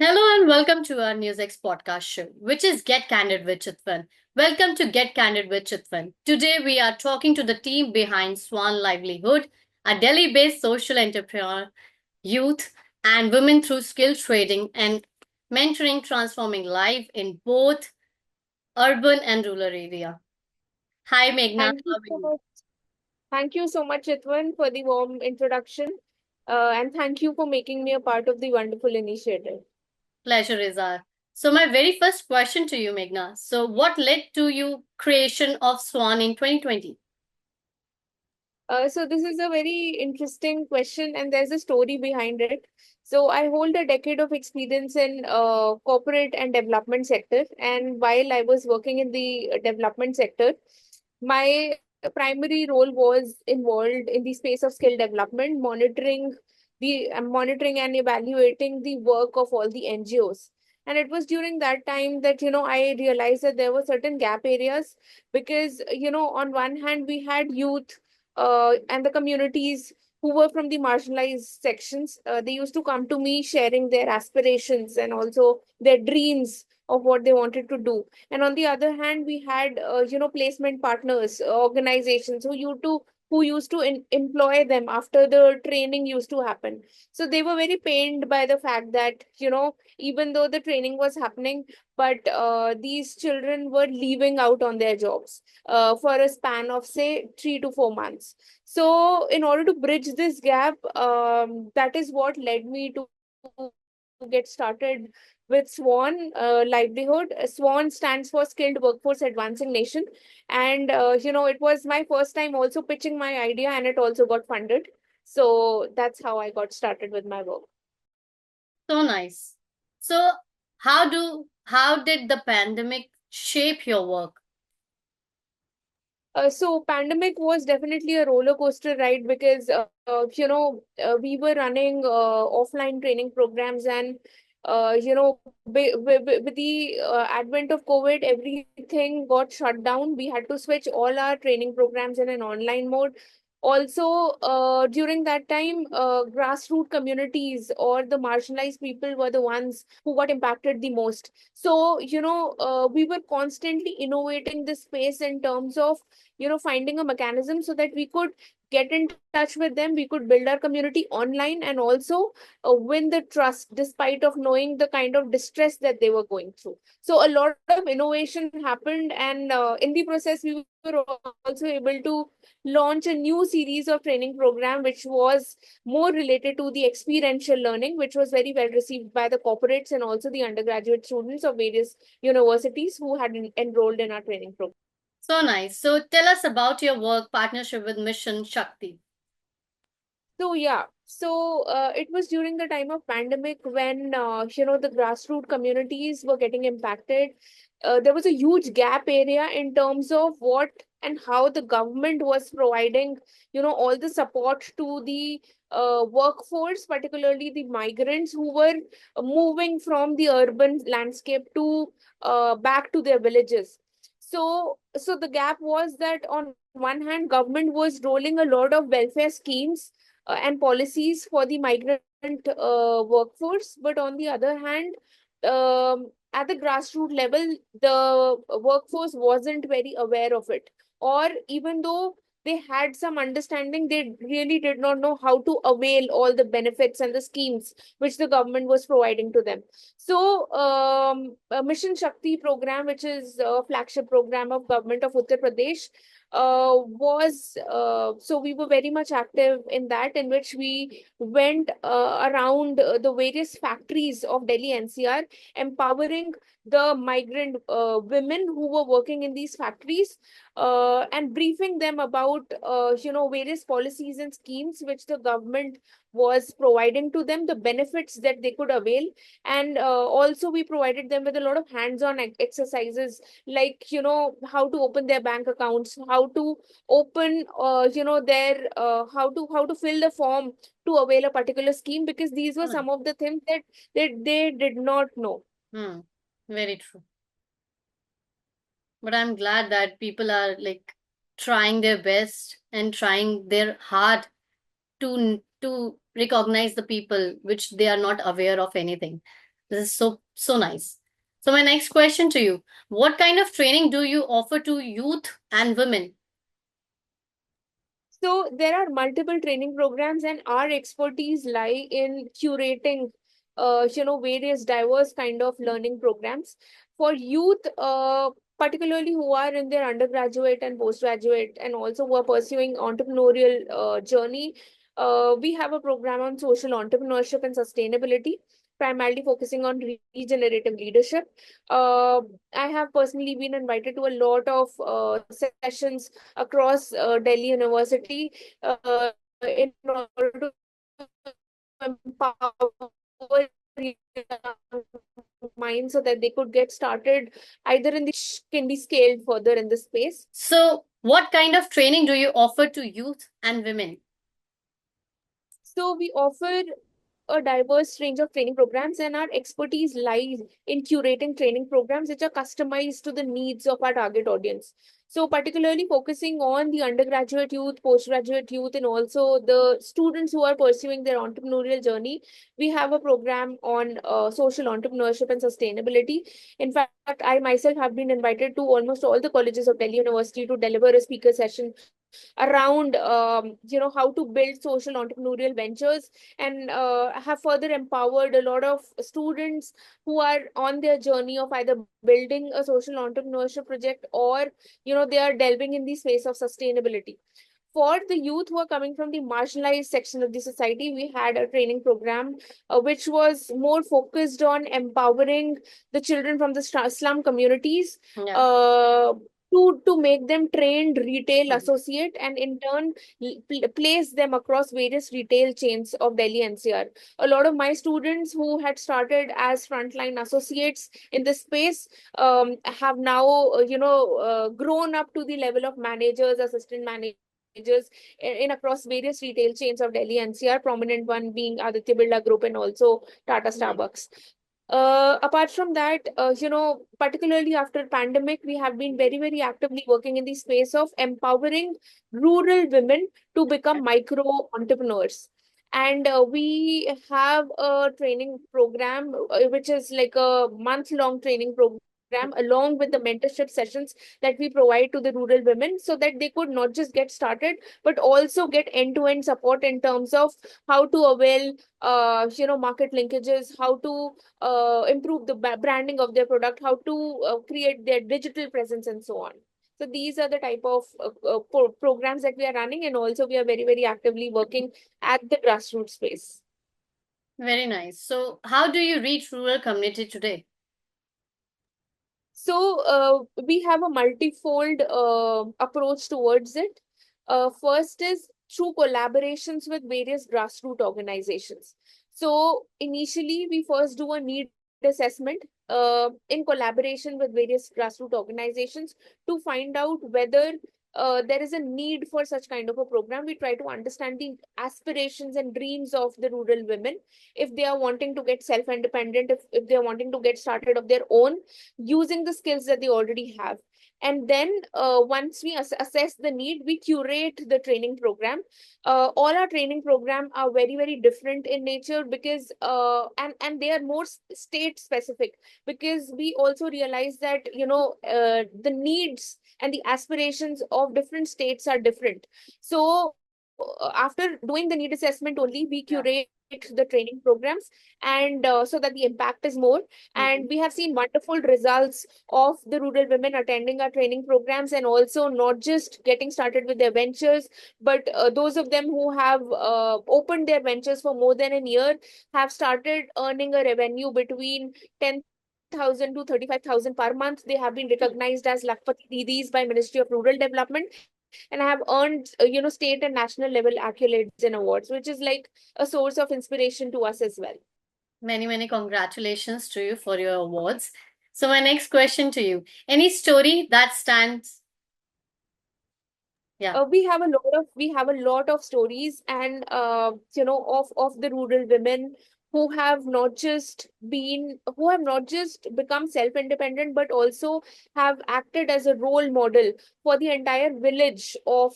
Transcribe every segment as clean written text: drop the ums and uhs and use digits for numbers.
Hello and welcome to our NewsX podcast show, which is Get Candid with Chitwan. Welcome to Get Candid with Chitwan. Today we are talking to the team behind Swan Livelihood, a Delhi-based social entrepreneur, youth and women through skill trading and mentoring transforming life in both urban and rural area. Hi Meghna, Thank you how are so you? much. Thank you so much, Chitwan, for the warm introduction. And thank you for making me a part of the wonderful initiative. Pleasure is our. So my very first question to you, Meghna. So what led to you creation of Swan in 2020? So this is a very interesting question, and there's a story behind it. So I hold a decade of experience in corporate and development sector, and while I was working in the development sector, my primary role was involved in the space of skill development, monitoring and evaluating the work of all the NGOs. And it was during that time that I realized that there were certain gap areas because on one hand we had youth and the communities who were from the marginalized sections. They used to come to me sharing their aspirations and also their dreams of what they wanted to do. And on the other hand, we had placement partners, organizations who used to employ them after the training used to happen. So they were very pained by the fact that even though the training was happening, but these children were leaving out on their jobs for a span of say 3 to 4 months. So in order to bridge this gap, that is what led me to get started with Swan Livelihood. Swan stands for Skilled Workforce Advancing Nation, and it was my first time also pitching my idea, and it also got funded. So that's how I got started with my work. So nice. So how did the pandemic shape your work? So pandemic was definitely a roller coaster ride because we were running offline training programs, and with the advent of COVID, everything got shut down. We had to switch all our training programs in an online mode. Also, during that time, grassroots communities or the marginalized people were the ones who got impacted the most. So, we were constantly innovating this space in terms of finding a mechanism so that we could get in touch with them, we could build our community online, and also win the trust despite of knowing the kind of distress that they were going through. So a lot of innovation happened, and in the process we were also able to launch a new series of training program which was more related to the experiential learning, which was very well received by the corporates and also the undergraduate students of various universities who had enrolled in our training program. So nice. So tell us about your work partnership with Mission Shakti. So yeah, so it was during the time of pandemic when the grassroots communities were getting impacted. There was a huge gap area in terms of what and how the government was providing, all the support to the workforce, particularly the migrants who were moving from the urban landscape to back to their villages. So the gap was that on one hand, government was rolling a lot of welfare schemes and policies for the migrant workforce. But on the other hand, at the grassroots level, the workforce wasn't very aware of it. Or even though they had some understanding, they really did not know how to avail all the benefits and the schemes which the government was providing to them. So, Mission Shakti program, which is a flagship program of government of Uttar Pradesh, was so we were very much active in that, in which we went around the various factories of Delhi NCR, empowering the migrant women who were working in these factories, and briefing them about various policies and schemes which the government was providing to them, the benefits that they could avail. And also we provided them with a lot of hands-on exercises, like how to open their bank accounts, how to open their how to fill the form to avail a particular scheme, because these So were nice. some of the things that they did not know. Hmm. Very true. But I'm glad that people are like trying their best and trying their hard to recognize the people which they are not aware of anything. This is so nice. So my next question to you, what kind of training do you offer to youth and women? So there are multiple training programs, and our expertise lie in curating, various diverse kind of learning programs for youth, particularly who are in their undergraduate and postgraduate, and also who are pursuing entrepreneurial journey. We have a program on social entrepreneurship and sustainability, primarily focusing on regenerative leadership. Uh, I have personally been invited to a lot of sessions across Delhi University in order to empower young minds so that they could get started either in the can be scaled further in this space. So what kind of training do you offer to youth and women? So we offer a diverse range of training programs, and our expertise lies in curating training programs which are customized to the needs of our target audience. So, particularly focusing on the undergraduate youth, postgraduate youth, and also the students who are pursuing their entrepreneurial journey, we have a program on social entrepreneurship and sustainability. In fact, I myself have been invited to almost all the colleges of Delhi University to deliver a speaker session around how to build social entrepreneurial ventures, and have further empowered a lot of students who are on their journey of either building a social entrepreneurship project, or they are delving in the space of sustainability. For the youth who are coming from the marginalized section of the society, we had a training program which was more focused on empowering the children from the slum communities, Yeah. uh, to make them trained retail Mhm. associate, and in turn place them across various retail chains of Delhi NCR. A lot of my students who had started as frontline associates in this space have now grown up to the level of managers, assistant managers in across various retail chains of Delhi NCR, prominent one being Aditya Birla Group and also Tata Right. Starbucks. Apart from that, particularly after pandemic, we have been very, very actively working in the space of empowering rural women to become micro entrepreneurs. And we have a training program, which is like a month-long training program, along with the mentorship sessions that we provide to the rural women, so that they could not just get started, but also get end-to-end support in terms of how to avail market linkages, how to improve the branding of their product, how to create their digital presence, and so on. So these are the type of programs that we are running, and also we are very, very actively working at the grassroots space. Very nice. So how do you reach rural community today? So we have a multifold approach towards it. First is through collaborations with various grassroots organizations. So initially, we first do a need assessment in collaboration with various grassroots organizations to find out whether there is a need for such kind of a program. We try to understand the aspirations and dreams of the rural women, if they are wanting to get self-independent, if they are wanting to get started of their own, using the skills that they already have. And then once we assess the need, we curate the training program. All our training program are very, very different in nature, because and they are more state specific, because we also realize that the needs and the aspirations of different states are different. So after doing the need assessment only, we Yeah. curate the training programs, and so that the impact is more. And Mhm. we have seen wonderful results of the rural women attending our training programs, and also not just getting started with their ventures, but those of them who have opened their ventures for more than a year have started earning a revenue between 10,000 to 35,000 per month. They have been recognized as Lakpati Didis by Ministry of Rural Development, and have earned state and national level accolades and awards, which is like a source of inspiration to us as well. Many congratulations to you for your awards. So my next question to you, any story that stands? Yeah. We have a lot of stories, and of the rural women who have not just become self independent, but also have acted as a role model for the entire village of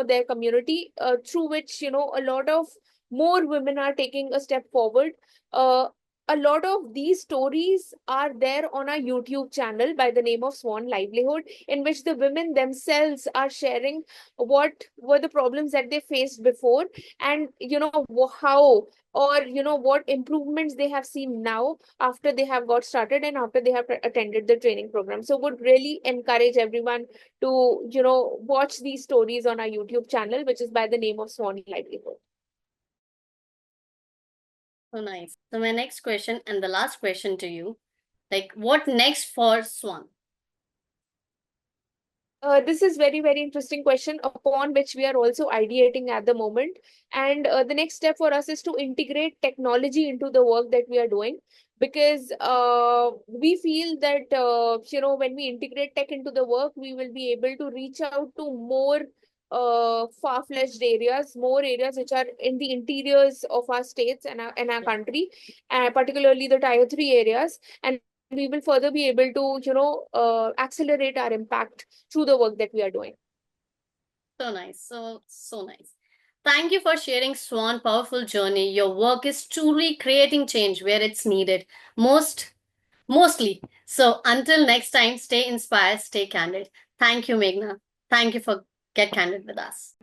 their community, through which a lot of more women are taking a step forward. a lot of these stories are there on our YouTube channel by the name of Swan Livelihood, in which the women themselves are sharing what were the problems that they faced before, and how, or what improvements they have seen now after they have got started and after they have attended the training program. So would really encourage everyone to watch these stories on our YouTube channel, which is by the name of Swan Livelihood. So nice. So my next question and the last question to you, like what next for Swan? This is very, very interesting question upon which we are also ideating at the moment. And the next step for us is to integrate technology into the work that we are doing, because we feel that when we integrate tech into the work, we will be able to reach out to more far-fetched areas, more areas which are in the interiors of our states and our country, particularly the tier 3 areas. And we will further be able to accelerate our impact through the work that we are doing. So nice. So nice. Thank you for sharing Swan powerful journey. Your work is truly creating change where it's needed. Mostly. So until next time, stay inspired, stay candid. Thank you, Meghna. Thank you for Get Candid with us.